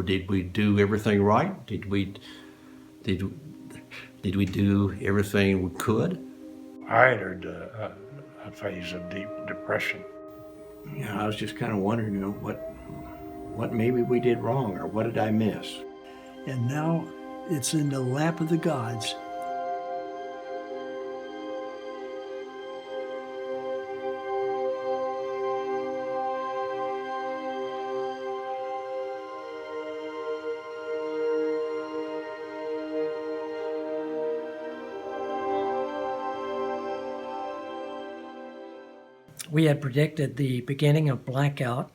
Did we do everything right? Did we do everything we could? I entered a phase of deep depression. I was just kind of wondering, what maybe we did wrong, or what did I miss? And now it's in the lap of the gods. We had predicted the beginning of blackout,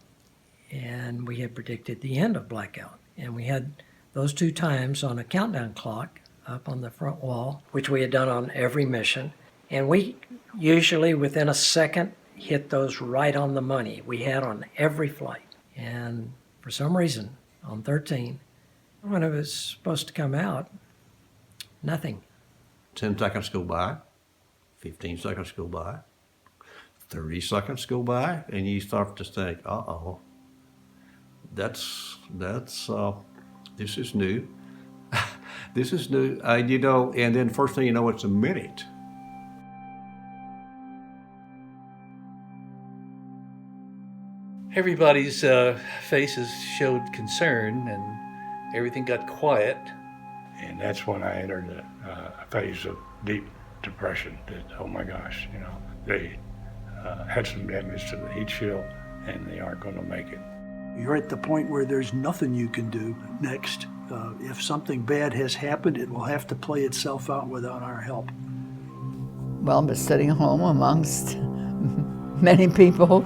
and we had predicted the end of blackout. And we had those two times on a countdown clock up on the front wall, which we had done on every mission. And we usually, within a second, hit those right on the money. We had on every flight. And for some reason, on 13, when it was supposed to come out, nothing. 10 seconds go by, 15 seconds go by, 30 seconds go by, and you start to think, uh-oh, this is new. This is new, and then first thing you know, it's a minute. Everybody's faces showed concern, and everything got quiet. And that's when I entered a phase of deep depression. That, oh my gosh, they had some damage to the heat shield, and they aren't going to make it. You're at the point where there's nothing you can do next. If something bad has happened, it will have to play itself out without our help. Well, but sitting home amongst many people,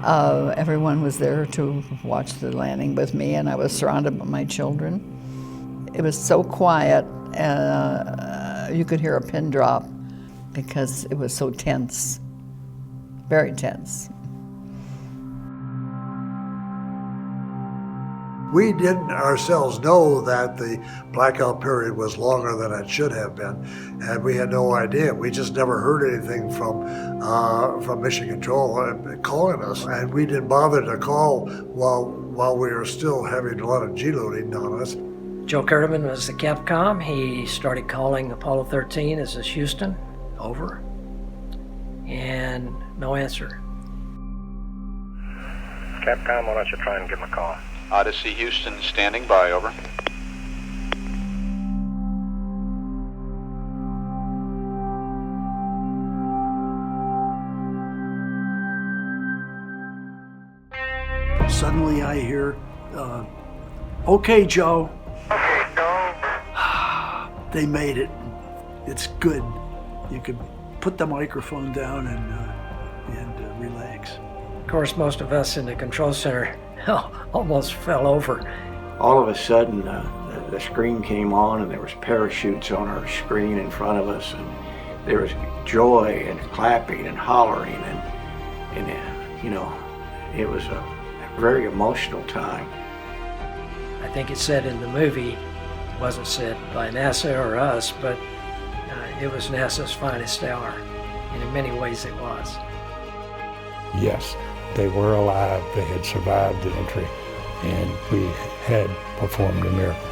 everyone was there to watch the landing with me, and I was surrounded by my children. It was so quiet, you could hear a pin drop because it was so tense, very tense. We didn't ourselves know that the blackout period was longer than it should have been, and we had no idea. We just never heard anything from Mission Control calling us, and we didn't bother to call while we were still having a lot of G-loading on us. Joe Kurtman was the Capcom. He started calling Apollo 13, "This is Houston, over," and no answer. Capcom, why don't you try and give him a call? Odyssey Houston, standing by, over. Suddenly I hear, "Okay, Joe." Okay, Joe. They made it. It's good. You could put the microphone down and relax. Of course, most of us in the control center almost fell over. All of a sudden, the screen came on, and there was parachutes on our screen in front of us, and there was joy and clapping and hollering, and it was a very emotional time. I think it's said in the movie, it wasn't said by NASA or us, but it was NASA's finest hour, and in many ways it was. Yes, they were alive. They had survived the entry, and we had performed a miracle.